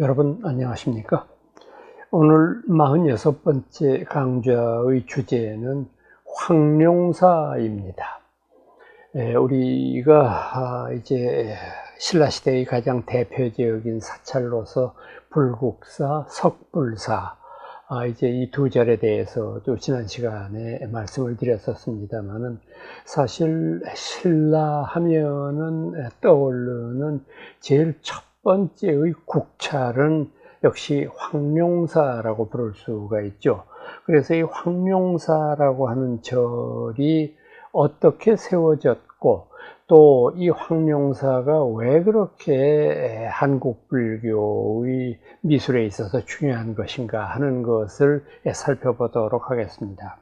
여러분 안녕하십니까? 오늘 46번째 강좌의 주제는 황룡사입니다. 우리가 이제 신라시대의 가장 대표적인 사찰로서 불국사, 석불사, 이제 이 두 절에 대해서도 지난 시간에 말씀을 드렸었습니다만은, 사실 신라 하면은 떠오르는 제일 첫 번째의 국찰은 역시 황룡사라고 부를 수가 있죠. 그래서 이 황룡사라고 하는 절이 어떻게 세워졌고, 또 이 황룡사가 왜 그렇게 한국 불교의 미술에 있어서 중요한 것인가 하는 것을 살펴보도록 하겠습니다.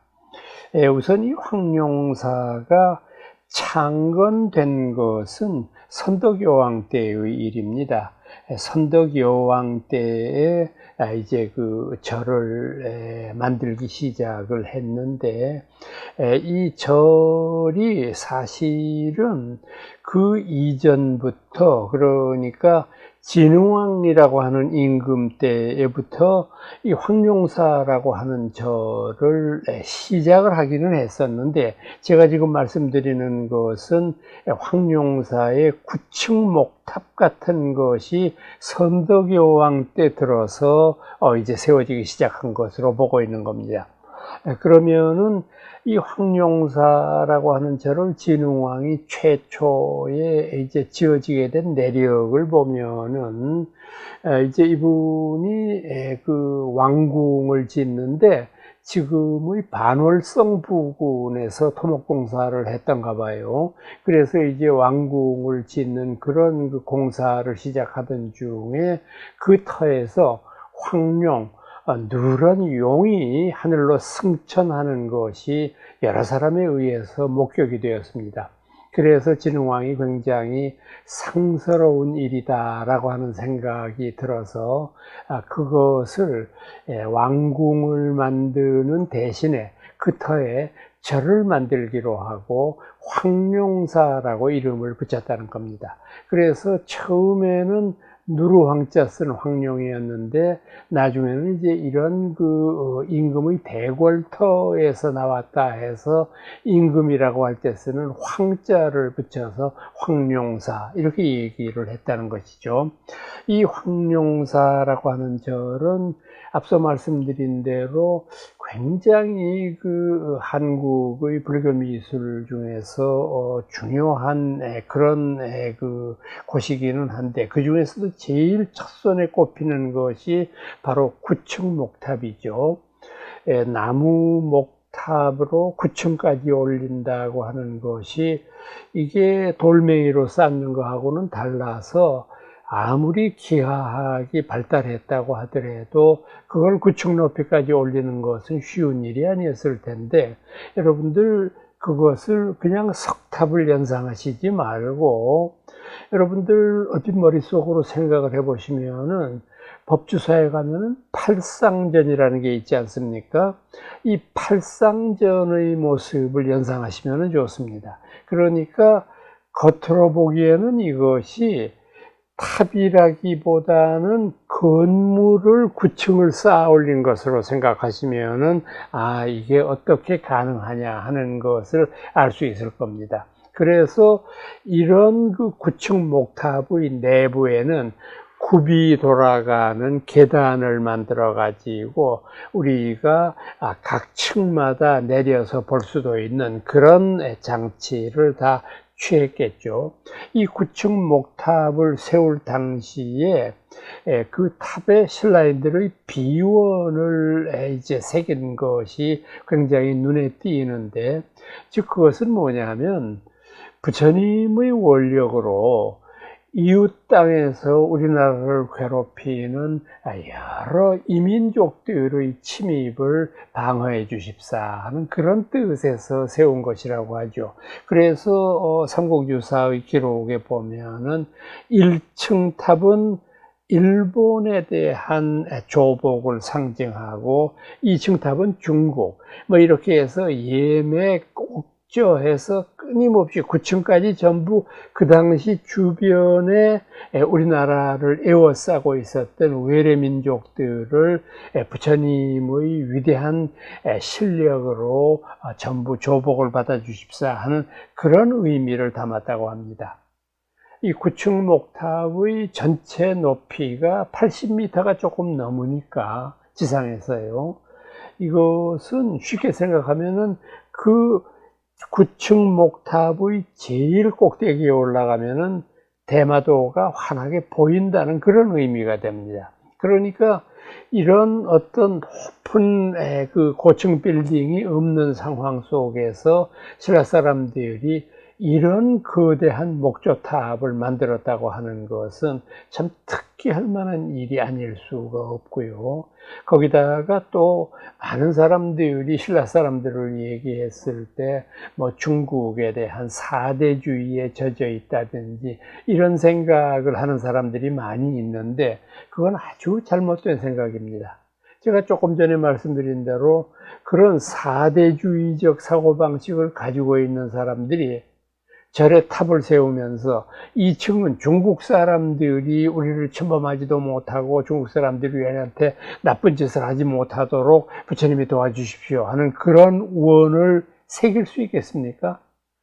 우선 이 황룡사가 창건된 것은 선덕여왕 때의 일입니다. 선덕여왕 때에 이제 그 절을 만들기 시작을 했는데, 이 절이 사실은 그 이전부터, 그러니까 진흥왕이라고 하는 임금 때부터 이 황룡사라고 하는 절을 시작을 하기는 했었는데, 제가 지금 말씀드리는 것은 황룡사의 구층목탑 같은 것이 선덕여왕 때 들어서 이제 세워지기 시작한 것으로 보고 있는 겁니다. 그러면은 이 황룡사라고 하는 절을 진흥왕이 최초에 이제 지어지게 된 내력을 보면은, 이제 이분이 그 왕궁을 짓는데 지금의 반월성 부근에서 토목공사를 했던가 봐요. 그래서 이제 왕궁을 짓는 그런 그 공사를 시작하던 중에 그 터에서 황룡, 누런 용이 하늘로 승천하는 것이 여러 사람에 의해서 목격이 되었습니다. 그래서 진흥왕이 굉장히 상스러운 일이다라고 하는 생각이 들어서 그것을 왕궁을 만드는 대신에 그 터에 절을 만들기로 하고 황룡사라고 이름을 붙였다는 겁니다. 그래서 처음에는 누르황자 쓴 황룡이었는데, 나중에는 이제 이런 그 임금의 대궐터에서 나왔다 해서 임금이라고 할 때 쓰는 황자를 붙여서 황룡사 이렇게 얘기를 했다는 것이죠. 이 황룡사라고 하는 절은 앞서 말씀드린 대로 굉장히 그 한국의 불교 미술 중에서 중요한 그런 그 곳이기는 한데, 그 중에서도 제일 첫손에 꼽히는 것이 바로 구층목탑이죠. 나무 목탑으로 9층까지 올린다고 하는 것이, 이게 돌멩이로 쌓는 거하고는 달라서 아무리 기하학이 발달했다고 하더라도 그걸 9층 높이까지 올리는 것은 쉬운 일이 아니었을 텐데, 여러분들 그것을 그냥 석탑을 연상하시지 말고, 여러분들 얼핏 머릿속으로 생각을 해보시면은, 법주사에 가면은 팔상전이라는 게 있지 않습니까? 이 팔상전의 모습을 연상하시면 좋습니다. 그러니까 겉으로 보기에는 이것이 탑이라기보다는 건물을 9층을 쌓아 올린 것으로 생각하시면은, 이게 어떻게 가능하냐 하는 것을 알 수 있을 겁니다. 그래서 이런 그 9층 목탑의 내부에는 굽이 돌아가는 계단을 만들어 가지고 우리가 각 층마다 내려서 볼 수도 있는 그런 장치를 다 취했겠죠. 이 9층 목탑을 세울 당시에 그 탑에 신라인들의 비원을 이제 새긴 것이 굉장히 눈에 띄는데, 즉 그것은 뭐냐면, 부처님의 원력으로 이웃 땅에서 우리나라를 괴롭히는 여러 이민족들의 침입을 방어해 주십사 하는 그런 뜻에서 세운 것이라고 하죠. 그래서 삼국유사의 기록에 보면은 1층 탑은 일본에 대한 조복을 상징하고, 2층 탑은 중국, 뭐 이렇게 해서 예매 꼭 북저해서 끊임없이 9층까지 전부 그 당시 주변에 우리나라를 에워싸고 있었던 외래 민족들을 부처님의 위대한 실력으로 전부 조복을 받아 주십사 하는 그런 의미를 담았다고 합니다. 이 9층 목탑의 전체 높이가 80m가 조금 넘으니까 지상에서요. 이것은 쉽게 생각하면은 그 9층 목탑의 제일 꼭대기에 올라가면은 대마도가 환하게 보인다는 그런 의미가 됩니다. 그러니까 이런 어떤 높은 그 고층 빌딩이 없는 상황 속에서 신라 사람들이 이런 거대한 목조탑을 만들었다고 하는 것은 참 특기할 만한 일이 아닐 수가 없고요. 거기다가 또 많은 사람들이 신라 사람들을 얘기했을 때 뭐 중국에 대한 사대주의에 젖어 있다든지 이런 생각을 하는 사람들이 많이 있는데 그건 아주 잘못된 생각입니다. 제가 조금 전에 말씀드린 대로 그런 사대주의적 사고방식을 가지고 있는 사람들이 절에 탑을 세우면서 2층은 중국 사람들이 우리를 침범하지도 못하고 중국 사람들이 우리한테 나쁜 짓을 하지 못하도록 부처님이 도와주십시오 하는 그런 원을 새길 수 있겠습니까?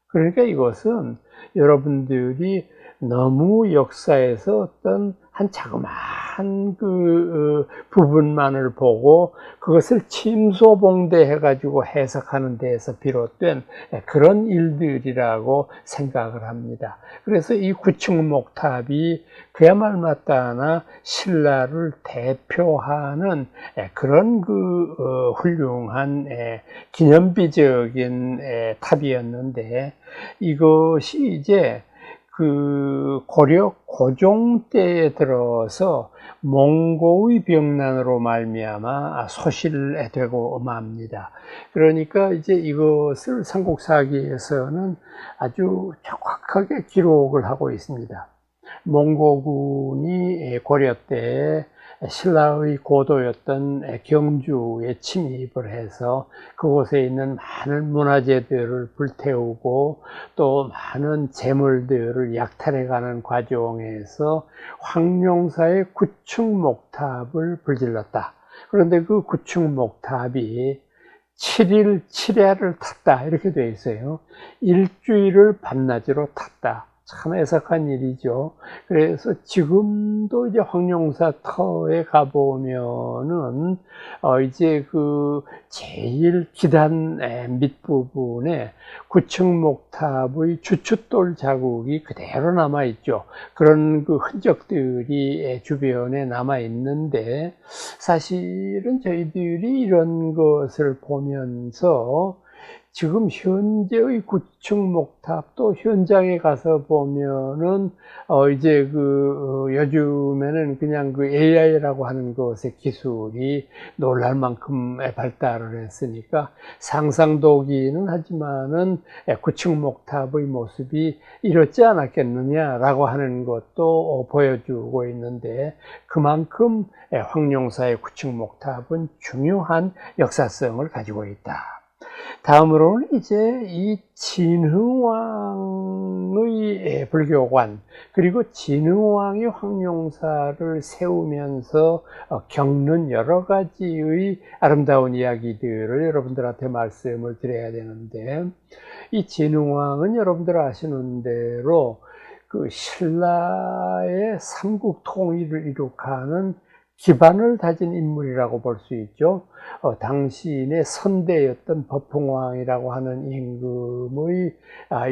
그러니까 이것은 여러분들이 너무 역사에서 어떤 한 자그마한 그 부분만을 보고 그것을 침소봉대해 가지고 해석하는 데에서 비롯된 그런 일들이라고 생각을 합니다. 그래서 이 9층 목탑이 그야말로 마땅하나 신라를 대표하는 그런 그 훌륭한 기념비적인 탑이었는데 이것이 이제 그 고려 고종 때에 들어서 몽고의 병난으로 말미암아 소실되고 맙니다. 그러니까 이제 이것을 삼국사기에서는 아주 정확하게 기록을 하고 있습니다. 몽고군이 고려 때 신라의 고도였던 경주에 침입을 해서 그곳에 있는 많은 문화재들을 불태우고 또 많은 재물들을 약탈해가는 과정에서 황룡사의 9층 목탑을 불질렀다. 그런데 그 9층 목탑이 7일 7야를 탔다 이렇게 되어 있어요. 일주일을 밤낮으로 탔다. 참 애석한 일이죠. 그래서 지금도 이제 황룡사 터에 가보면은 이제 그 제일 기단 밑부분에 9층 목탑의 주춧돌 자국이 그대로 남아 있죠. 그런 그 흔적들이 주변에 남아 있는데 사실은 저희들이 이런 것을 보면서 지금 현재의 9층 목탑도 현장에 가서 보면은 이제 그 요즘에는 그냥 그 AI라고 하는 것의 기술이 놀랄 만큼 발달을 했으니까 상상도기는 하지만은 9층 목탑의 모습이 이렇지 않았겠느냐라고 하는 것도 보여주고 있는데 그만큼 황룡사의 9층 목탑은 중요한 역사성을 가지고 있다. 다음으로는 이제 이 진흥왕의 불교관 그리고 진흥왕이 황룡사를 세우면서 겪는 여러 가지의 아름다운 이야기들을 여러분들한테 말씀을 드려야 되는데 이 진흥왕은 여러분들 아시는 대로 그 신라의 삼국 통일을 이룩하는 기반을 다진 인물이라고 볼 수 있죠. 당시인의 선대였던 법흥왕이라고 하는 임금의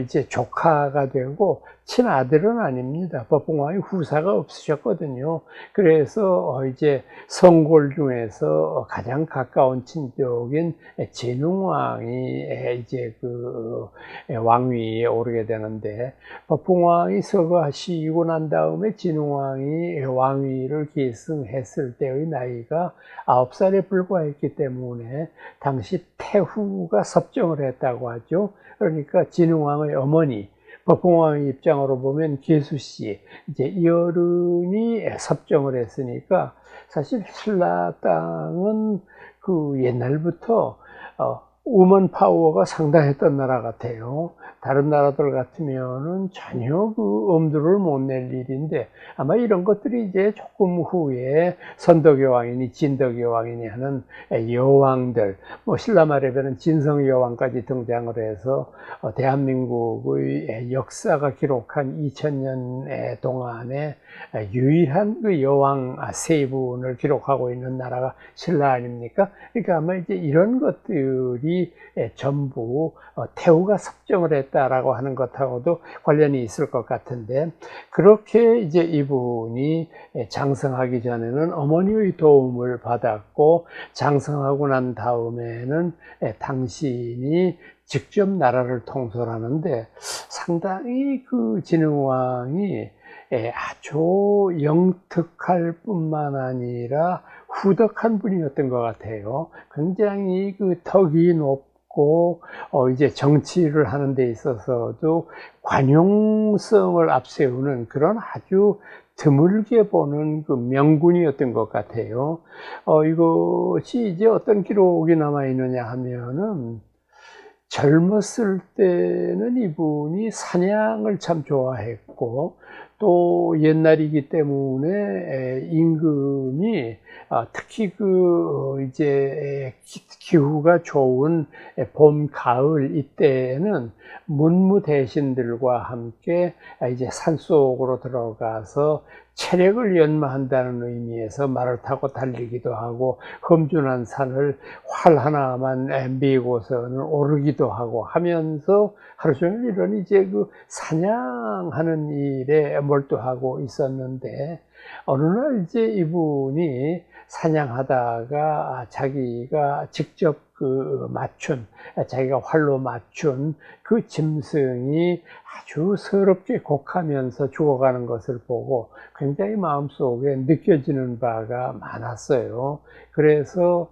이제 조카가 되고 친아들은 아닙니다. 법흥왕이 후사가 없으셨거든요. 그래서 이제 성골 중에서 가장 가까운 친족인 진흥왕이 이제 그 왕위에 오르게 되는데 법흥왕이 서거하시고 난 다음에 진흥왕이 왕위를 계승했을 때의 나이가 9살에 불과했기 때문에 당시 태후가 섭정을 했다고 하죠. 그러니까 진흥왕의 어머니 법흥왕의 입장으로 보면 계수씨 이제 이 어른이 섭정을 했으니까 사실 신라 땅은 그 옛날부터 우먼 파워가 상당했던 나라 같아요. 다른 나라들 같으면은 전혀 그 엄두를 못 낼 일인데, 아마 이런 것들이 이제 조금 후에 선덕여 왕이니 진덕여 왕이니 하는 여왕들, 뭐 신라 말에는 진성 여왕까지 등장을 해서 대한민국의 역사가 기록한 2000년 동안에 유일한 그 여왕 세 분을 기록하고 있는 나라가 신라 아닙니까? 그러니까 아마 이제 이런 것들이 전부 태후가 섭정을 했다라고 하는 것하고도 관련이 있을 것 같은데, 그렇게 이제 이분이 장성하기 전에는 어머니의 도움을 받았고, 장성하고 난 다음에는 당신이 직접 나라를 통솔하는데 상당히 그 진흥왕이 아주 영특할 뿐만 아니라 후덕한 분이었던 것 같아요. 굉장히 그 덕이 높고 이제 정치를 하는 데 있어서도 관용성을 앞세우는 그런 아주 드물게 보는 그 명군이었던 것 같아요. 이것이 이제 어떤 기록이 남아 있느냐 하면은, 젊었을 때는 이분이 사냥을 참 좋아했고, 또 옛날이기 때문에 임금이 특히 그 이제 기후가 좋은 봄, 가을 이때에는 문무 대신들과 함께 이제 산속으로 들어가서 체력을 연마한다는 의미에서 말을 타고 달리기도 하고, 험준한 산을 활 하나만 메고서는 오르기도 하고 하면서 하루 종일 이런 이제 그 사냥하는 일에 몰두하고 있었는데, 어느 날 이제 이분이 사냥하다가 자기가 직접 자기가 활로 맞춘 그 짐승이 아주 서럽게 곡하면서 죽어가는 것을 보고 굉장히 마음속에 느껴지는 바가 많았어요. 그래서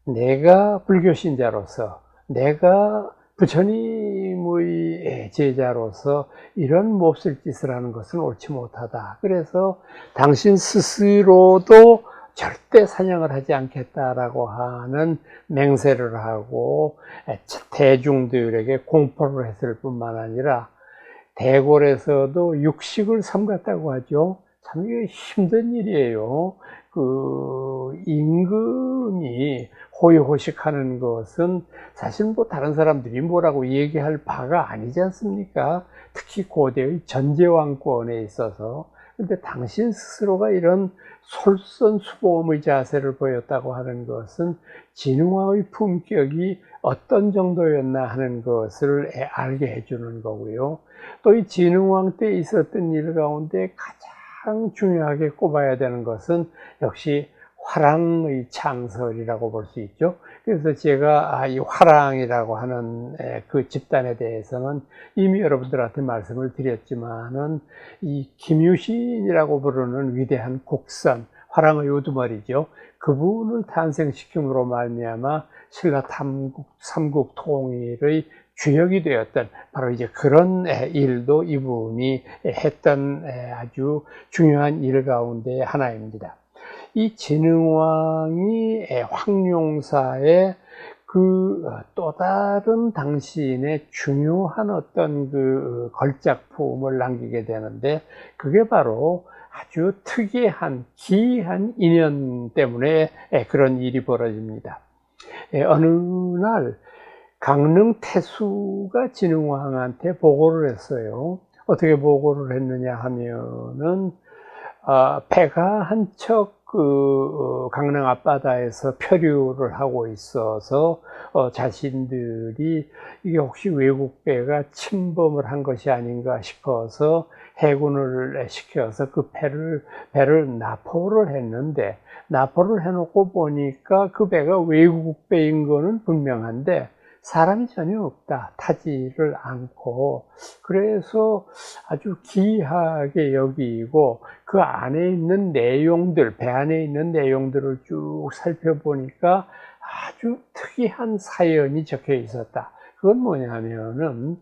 내가 불교 신자로서, 내가 부처님의 제자로서 이런 몹쓸 짓을 하는 것은 옳지 못하다. 그래서 당신 스스로도 절대 사냥을 하지 않겠다라고 하는 맹세를 하고 대중들에게 공포를 했을 뿐만 아니라 대궐에서도 육식을 삼갔다고 하죠. 참 이게 힘든 일이에요. 그 임금이 호의호식하는 것은 사실 뭐 다른 사람들이 뭐라고 얘기할 바가 아니지 않습니까? 특히 고대의 전제왕권에 있어서. 근데 당신 스스로가 이런 솔선수범의 자세를 보였다고 하는 것은 진흥왕의 품격이 어떤 정도였나 하는 것을 알게 해주는 거고요. 또 이 진흥왕 때 있었던 일 가운데 가장 중요하게 꼽아야 되는 것은 역시 화랑의 창설이라고 볼 수 있죠. 그래서 제가 이 화랑이라고 하는 그 집단에 대해서는 이미 여러분들한테 말씀을 드렸지만은, 이 김유신이라고 부르는 위대한 국선, 화랑의 우두머리죠. 그분을 탄생시킴으로 말미암아 신라 삼국 통일의 주역이 되었던 바로 이제 그런 일도 이분이 했던 아주 중요한 일 가운데 하나입니다. 이 진흥왕이 황룡사의 그 또 다른 당신의 중요한 어떤 그 걸작품을 남기게 되는데, 그게 바로 아주 특이한 기이한 인연 때문에 그런 일이 벌어집니다. 어느 날 강릉 태수가 진흥왕한테 보고를 했어요. 어떻게 보고를 했느냐 하면은, 배가 한 척 강릉 앞바다에서 표류를 하고 있어서 자신들이 이게 혹시 외국 배가 침범을 한 것이 아닌가 싶어서 해군을 시켜서 그 배를 납포를 했는데, 납포를 해놓고 보니까 그 배가 외국 배인 거는 분명한데 사람이 전혀 없다. 타지를 않고. 그래서 아주 기이하게 여기고, 그 안에 있는 내용들, 배 안에 있는 내용들을 쭉 살펴보니까 아주 특이한 사연이 적혀 있었다. 그건 뭐냐면은,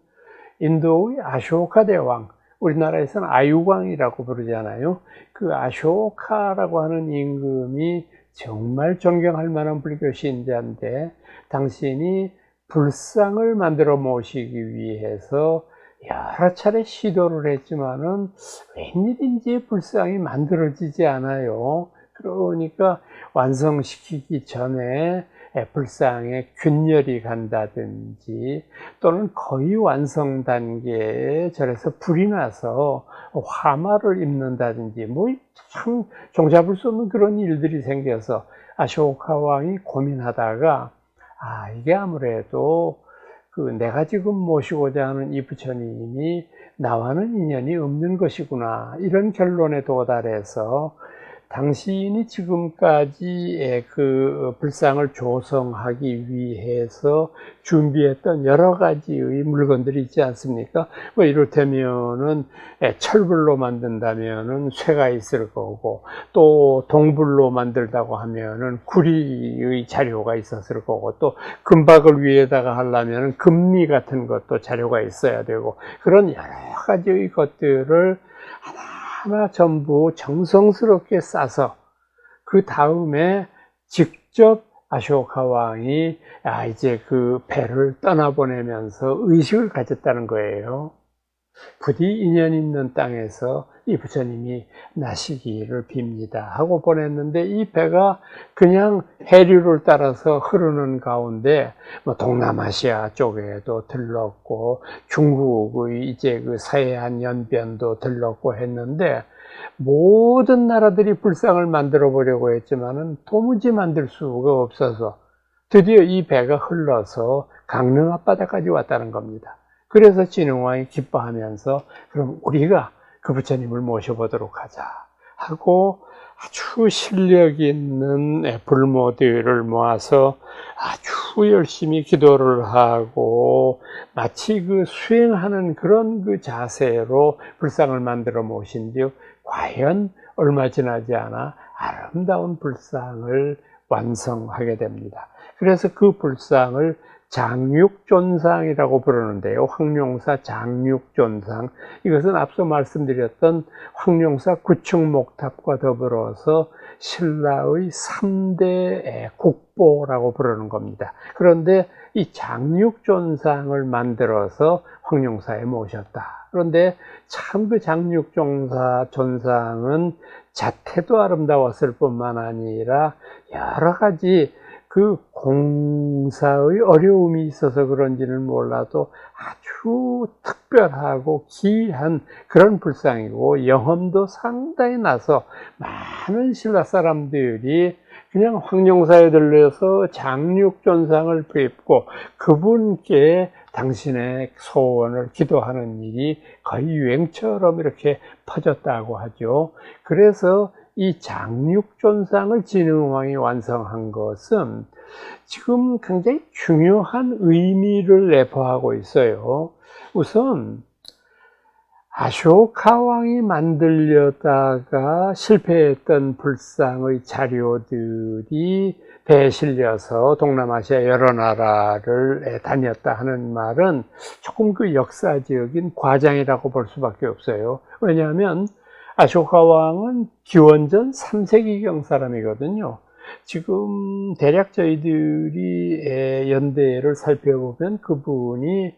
인도의 아쇼카 대왕, 우리나라에서는 아유광이라고 부르잖아요. 그 아쇼카라고 하는 임금이 정말 존경할 만한 불교 신자인데, 당신이 불상을 만들어 모시기 위해서 여러 차례 시도를 했지만은 웬일인지 불상이 만들어지지 않아요. 그러니까 완성시키기 전에 불상에 균열이 간다든지 또는 거의 완성 단계에 저래서 불이 나서 화마를 입는다든지 뭐 참 종잡을 수 없는 그런 일들이 생겨서 아쇼카 왕이 고민하다가 이게 아무래도 내가 지금 모시고자 하는 이 부처님이 나와는 인연이 없는 것이구나, 이런 결론에 도달해서 당신이 지금까지 그 불상을 조성하기 위해서 준비했던 여러 가지의 물건들이 있지 않습니까? 뭐 이를테면은 철불로 만든다면은 쇠가 있을 거고, 또 동불로 만들다고 하면은 구리의 자료가 있었을 거고, 또 금박을 위에다가 하려면은 금리 같은 것도 자료가 있어야 되고, 그런 여러 가지의 것들을 하나 전부 정성스럽게 싸서 그 다음에 직접 아쇼카 왕이 이제 그 배를 떠나보내면서 의식을 가졌다는 거예요. 부디 인연 있는 땅에서 이 부처님이 나시기를 빕니다 하고 보냈는데, 이 배가 그냥 해류를 따라서 흐르는 가운데 뭐 동남아시아 쪽에도 들렀고 중국의 이제 그 서해안 연변도 들렀고 했는데, 모든 나라들이 불상을 만들어 보려고 했지만은 도무지 만들 수가 없어서 드디어 이 배가 흘러서 강릉 앞바다까지 왔다는 겁니다. 그래서 진흥왕이 기뻐하면서 그럼 우리가 그 부처님을 모셔보도록 하자 하고 아주 실력 있는 불모들을 모아서 아주 열심히 기도를 하고 마치 그 수행하는 그런 그 자세로 불상을 만들어 모신 뒤 과연 얼마 지나지 않아 아름다운 불상을 완성하게 됩니다. 그래서 그 불상을 장육존상이라고 부르는데요. 황룡사 장육존상. 이것은 앞서 말씀드렸던 황룡사 구층목탑과 더불어서 신라의 3대 국보라고 부르는 겁니다. 그런데 이 장육존상을 만들어서 황룡사에 모셨다. 그런데 참 그 장육존상은 자태도 아름다웠을 뿐만 아니라 여러 가지 그 공사의 어려움이 있어서 그런지는 몰라도 아주 특별하고 귀한 그런 불상이고, 영험도 상당히 나서 많은 신라 사람들이 그냥 황룡사에 들려서 장육존상을 뵙고 그분께 당신의 소원을 기도하는 일이 거의 유행처럼 이렇게 퍼졌다고 하죠. 그래서 이 장육존상을 진흥왕이 완성한 것은 지금 굉장히 중요한 의미를 내포하고 있어요. 우선 아쇼카 왕이 만들려다가 실패했던 불상의 자료들이 배에 실려서 동남아시아 여러 나라를 다녔다 하는 말은 조금 그 역사적인 과장이라고 볼 수밖에 없어요. 왜냐하면 아쇼카 왕은 기원전 3세기경 사람이거든요. 지금 대략 저희들이 연대를 살펴보면 그분이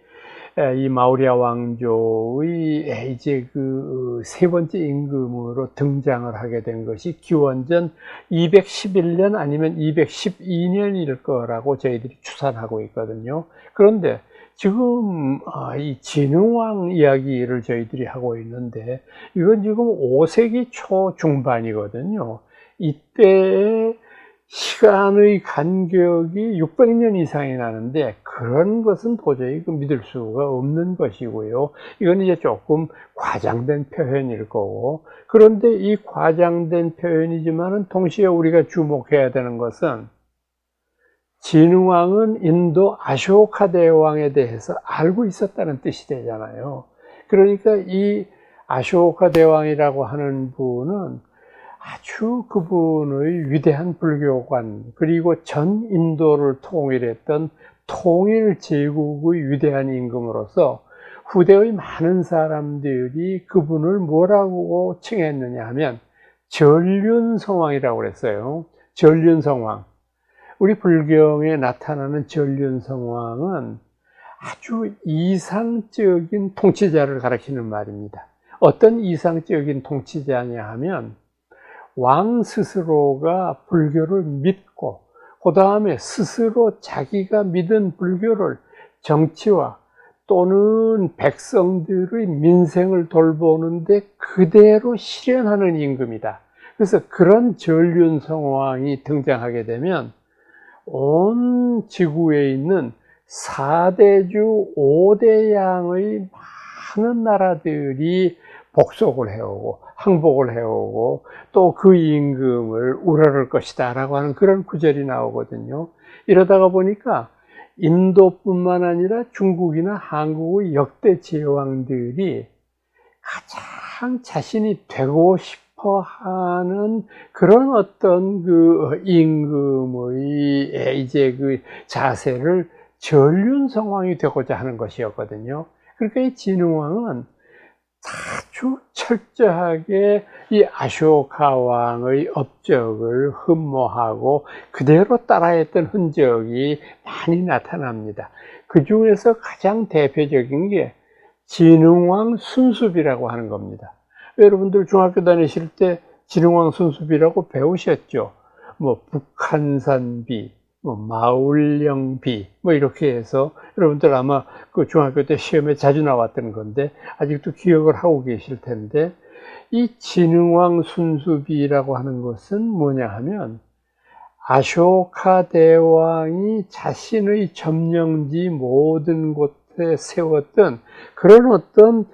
이 마우리아 왕조의 이제 그 세 번째 임금으로 등장을 하게 된 것이 기원전 211년 아니면 212년일 거라고 저희들이 추산하고 있거든요. 그런데 지금 이 진흥왕 이야기를 저희들이 하고 있는데 이건 지금 5세기 초 중반이거든요. 이때의 시간의 간격이 600년 이상이 나는데 그런 것은 도저히 믿을 수가 없는 것이고요. 이건 이제 조금 과장된 표현일 거고, 그런데 이 과장된 표현이지만은 동시에 우리가 주목해야 되는 것은 진흥왕은 인도 아쇼카 대왕에 대해서 알고 있었다는 뜻이 되잖아요. 그러니까 이 아쇼카 대왕이라고 하는 분은 아주 그분의 위대한 불교관, 그리고 전 인도를 통일했던 통일 제국의 위대한 임금으로서 후대의 많은 사람들이 그분을 뭐라고 칭했느냐 하면 전륜성왕이라고 그랬어요. 전륜성왕. 우리 불경에 나타나는 전륜성왕은 아주 이상적인 통치자를 가리키는 말입니다. 어떤 이상적인 통치자냐 하면 왕 스스로가 불교를 믿고 그 다음에 스스로 자기가 믿은 불교를 정치와 또는 백성들의 민생을 돌보는데 그대로 실현하는 임금이다. 그래서 그런 전륜성왕이 등장하게 되면 온 지구에 있는 4대주 5대양의 많은 나라들이 복속을 해오고 항복을 해오고 또 그 임금을 우러를 것이다 라고 하는 그런 구절이 나오거든요. 이러다가 보니까 인도뿐만 아니라 중국이나 한국의 역대 제왕들이 가장 자신이 되고 싶어 하는 그런 어떤 그 임금의 이제 그 자세를 전륜성왕이 되고자 하는 것이었거든요. 그러니까 이 진흥왕은 아주 철저하게 이 아쇼카 왕의 업적을 흠모하고 그대로 따라했던 흔적이 많이 나타납니다. 그 중에서 가장 대표적인 게 진흥왕 순수비라고 하는 겁니다. 여러분들 중학교 다니실 때 진흥왕 순수비라고 배우셨죠? 뭐 북한산비, 뭐 마울령비, 뭐 이렇게 해서 여러분들 아마 그 중학교 때 시험에 자주 나왔던 건데 아직도 기억을 하고 계실 텐데, 이 진흥왕 순수비라고 하는 것은 뭐냐 하면 아쇼카 대왕이 자신의 점령지 모든 곳에 세웠던 그런 어떤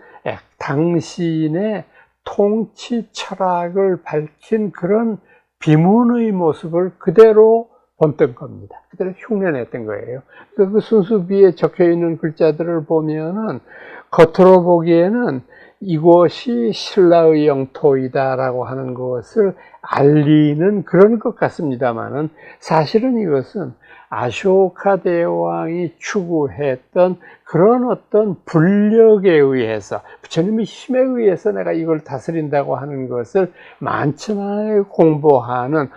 당신의 통치 철학을 밝힌 그런 비문의 모습을 그대로 본뜬 겁니다. 그대로 흉내냈던 거예요. 그 순수비에 적혀 있는 글자들을 보면은 겉으로 보기에는 이곳이 신라의 영토이다라고 하는 것을 알리는 그런 것 같습니다만은 사실은 이것은 아쇼카 대왕이 추구했던 그런 어떤 불력에 의해서, 부처님의 힘에 의해서 내가 이걸 다스린다고 하는 것을 만천하에 홍보하는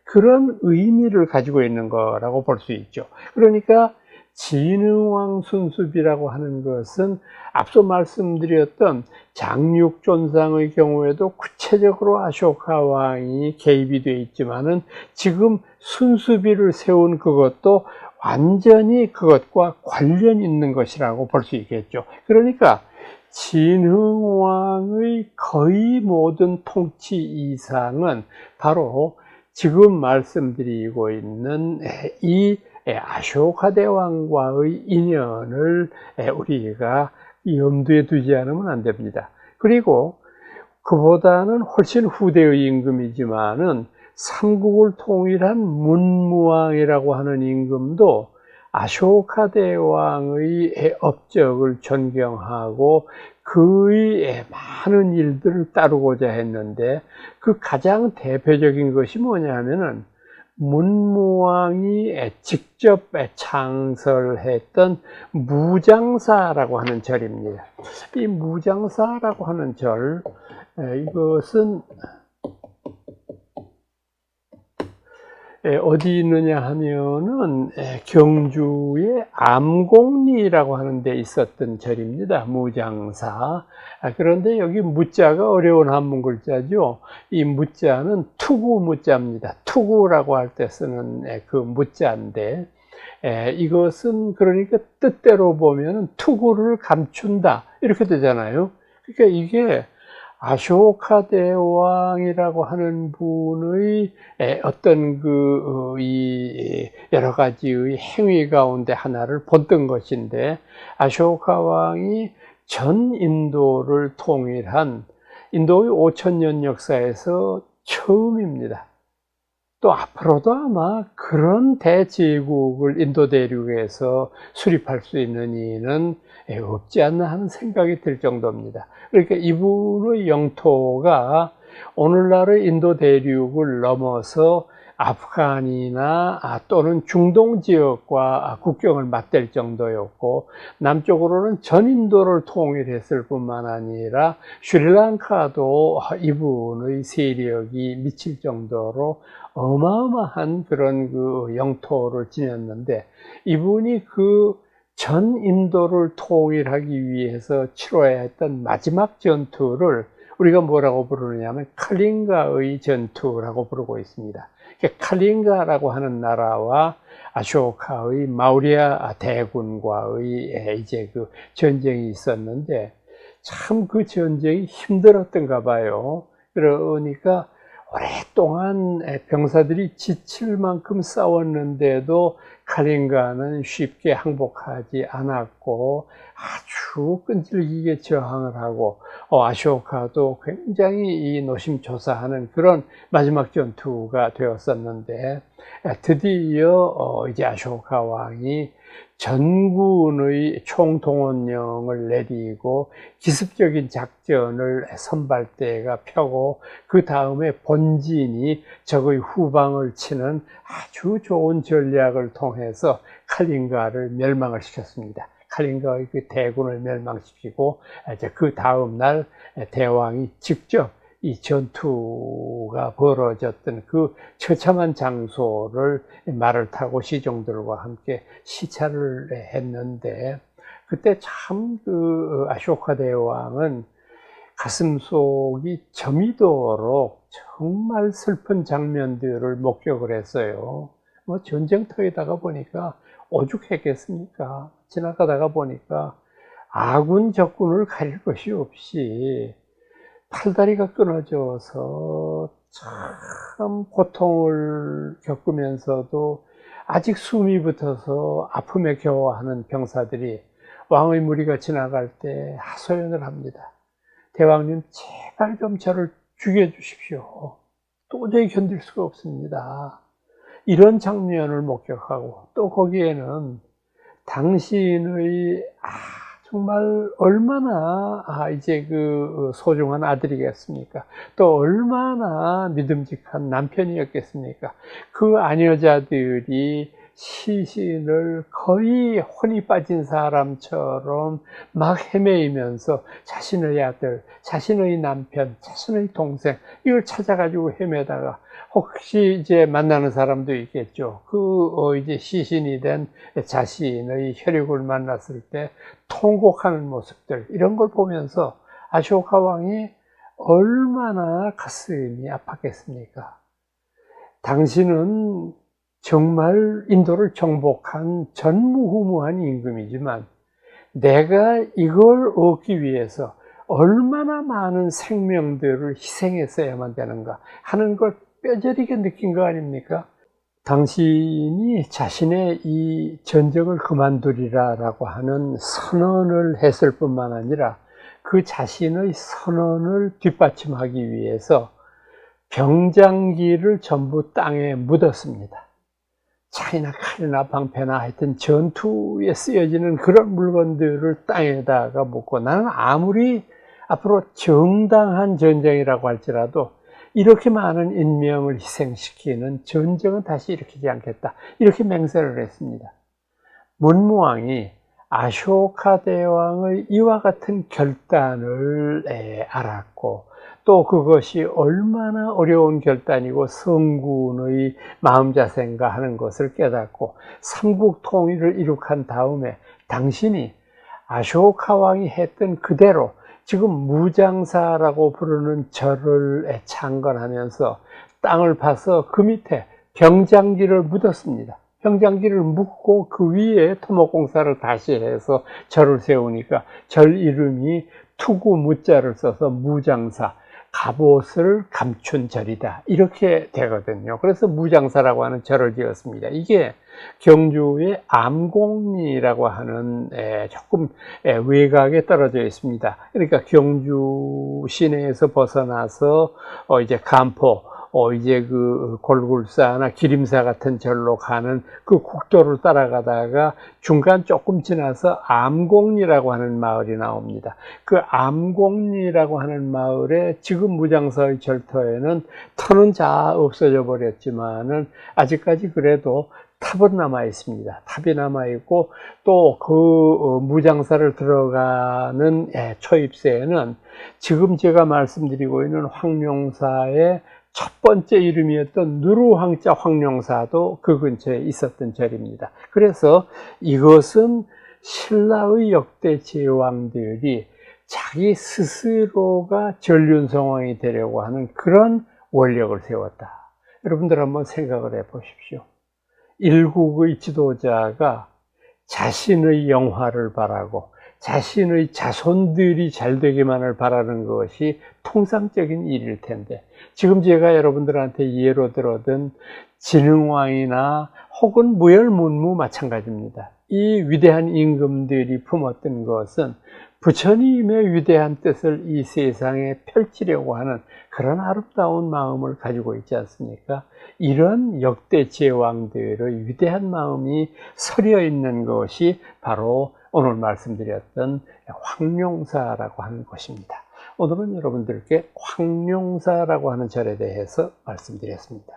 그런 의미를 가지고 있는 거라고 볼 수 있죠. 그러니까 진흥왕 순수비라고 하는 것은 앞서 말씀드렸던 장육존상의 경우에도 구체적으로 아쇼카 왕이 개입이 되어 있지만은 지금 순수비를 세운 그것도 완전히 그것과 관련 있는 것이라고 볼 수 있겠죠. 그러니까 진흥왕의 거의 모든 통치 이상은 바로 지금 말씀드리고 있는 이 아쇼카 대왕과의 인연을 우리가 염두에 두지 않으면 안 됩니다. 그리고 그보다는 훨씬 후대의 임금이지만은 삼국을 통일한 문무왕이라고 하는 임금도 아쇼카 대왕의 업적을 존경하고 그의 많은 일들을 따르고자 했는데, 그 가장 대표적인 것이 뭐냐면은 문무왕이 직접 창설했던 무장사라고 하는 절입니다. 이 무장사라고 하는 절, 이것은 어디 있느냐 하면은 경주의 암곡리라고 하는 데 있었던 절입니다. 무장사. 그런데 여기 무자가 어려운 한문 글자죠. 이 무자는 투구 무자입니다. 투구라고 할 때 쓰는 그 무자인데, 이것은 그러니까 뜻대로 보면은 투구를 감춘다 이렇게 되잖아요. 그러니까 이게 아쇼카 대왕이라고 하는 분의 어떤 이 여러 가지의 행위 가운데 하나를 본뜬 것인데, 아쇼카 왕이 전 인도를 통일한 인도의 5000년 역사에서 처음입니다. 또 앞으로도 아마 그런 대제국을 인도 대륙에서 수립할 수 있는 이는 없지 않나 하는 생각이 들 정도입니다. 그러니까 이분의 영토가 오늘날의 인도 대륙을 넘어서 아프간이나 또는 중동 지역과 국경을 맞댈 정도였고, 남쪽으로는 전인도를 통일했을 뿐만 아니라 스리랑카도 이분의 세력이 미칠 정도로 어마어마한 그런 그 영토를 지녔는데, 이분이 그 전 인도를 통일하기 위해서 치러야 했던 마지막 전투를 우리가 뭐라고 부르느냐면 칼링가의 전투라고 부르고 있습니다. 칼링가라고 하는 나라와 아쇼카의 마우리아 대군과의 이제 그 전쟁이 있었는데, 참 그 전쟁이 힘들었던가 봐요. 그러니까 오랫동안 병사들이 지칠 만큼 싸웠는데도 칼링가는 쉽게 항복하지 않았고 아주 끈질기게 저항을 하고, 아쇼카도 굉장히 이 노심초사하는 그런 마지막 전투가 되었었는데, 드디어 이제 아쇼카 왕이 전군의 총동원령을 내리고 기습적인 작전을 선발대가 펴고, 그 다음에 본진이 적의 후방을 치는 아주 좋은 전략을 통해서 칼링가를 멸망을 시켰습니다. 칼링가의 그 대군을 멸망시키고, 이제 그 다음 날 대왕이 직접 이 전투가 벌어졌던 그 처참한 장소를 말을 타고 시종들과 함께 시찰을 했는데, 그때 참 그 아쇼카 대왕은 가슴속이 저미도록 정말 슬픈 장면들을 목격을 했어요. 뭐 전쟁터에다가 보니까 오죽했겠습니까? 지나가다가 보니까 아군 적군을 가릴 것이 없이 팔다리가 끊어져서 참 고통을 겪으면서도 아직 숨이 붙어서 아픔에 겨워하는 병사들이 왕의 무리가 지나갈 때 하소연을 합니다. 대왕님, 제발 좀 저를 죽여주십시오. 도저히 견딜 수가 없습니다. 이런 장면을 목격하고, 또 거기에는 당신의 정말 얼마나 이제 그 소중한 아들이겠습니까? 또 얼마나 믿음직한 남편이었겠습니까? 그 아녀자들이 시신을 거의 혼이 빠진 사람처럼 막 헤매이면서 자신의 아들, 자신의 남편, 자신의 동생, 이걸 찾아가지고 헤매다가 혹시 이제 만나는 사람도 있겠죠. 이제 시신이 된 자신의 혈육을 만났을 때 통곡하는 모습들, 이런 걸 보면서 아쇼카 왕이 얼마나 가슴이 아팠겠습니까? 당신은 정말 인도를 정복한 전무후무한 임금이지만, 내가 이걸 얻기 위해서 얼마나 많은 생명들을 희생했어야만 되는가 하는 걸 뼈저리게 느낀 거 아닙니까? 당신이 자신의 이 전쟁을 그만두리라라고 하는 선언을 했을 뿐만 아니라, 그 자신의 선언을 뒷받침하기 위해서 병장기를 전부 땅에 묻었습니다. 차이나 칼이나 방패나 하여튼 전투에 쓰여지는 그런 물건들을 땅에다가 묻고, 나는 아무리 앞으로 정당한 전쟁이라고 할지라도 이렇게 많은 인명을 희생시키는 전쟁은 다시 일으키지 않겠다, 이렇게 맹세를 했습니다. 문무왕이 아쇼카 대왕의 이와 같은 결단을 알았고, 또 그것이 얼마나 어려운 결단이고 성군의 마음자세인가 하는 것을 깨닫고 삼국 통일을 이룩한 다음에 당신이 아쇼카 왕이 했던 그대로 지금 무장사라고 부르는 절을 창건하면서 땅을 파서 그 밑에 병장기를 묻었습니다. 병장기를 묻고 그 위에 토목공사를 다시 해서 절을 세우니까 절 이름이 투구 무자를 써서 무장사, 갑옷을 감춘 절이다, 이렇게 되거든요. 그래서 무장사라고 하는 절을 지었습니다. 이게 경주의 암곡리라고 하는 조금 외곽에 떨어져 있습니다. 그러니까 경주 시내에서 벗어나서 이제 간포 이제 그 골굴사나 기림사 같은 절로 가는 그 국도를 따라가다가 중간 조금 지나서 암곡리라고 하는 마을이 나옵니다. 그 암곡리라고 하는 마을에 지금 무장사의 절터에는 터는 다 없어져 버렸지만은 아직까지 그래도 탑은 남아 있습니다. 탑이 남아 있고 또 그 무장사를 들어가는 초입세에는 지금 제가 말씀드리고 있는 황룡사의 첫 번째 이름이었던 누르황자 황룡사도 그 근처에 있었던 절입니다. 그래서 이것은 신라의 역대 제왕들이 자기 스스로가 전륜성왕이 되려고 하는 그런 원력을 세웠다. 여러분들 한번 생각을 해 보십시오. 일국의 지도자가 자신의 영화를 바라고 자신의 자손들이 잘 되기만을 바라는 것이 통상적인 일일 텐데, 지금 제가 여러분들한테 예로 들어든 진흥왕이나 혹은 무열문무 마찬가지입니다. 이 위대한 임금들이 품었던 것은 부처님의 위대한 뜻을 이 세상에 펼치려고 하는 그런 아름다운 마음을 가지고 있지 않습니까? 이런 역대 제왕들의 위대한 마음이 서려 있는 것이 바로 오늘 말씀드렸던 황룡사라고 하는 것입니다. 오늘은 여러분들께 황룡사라고 하는 절에 대해서 말씀드렸습니다.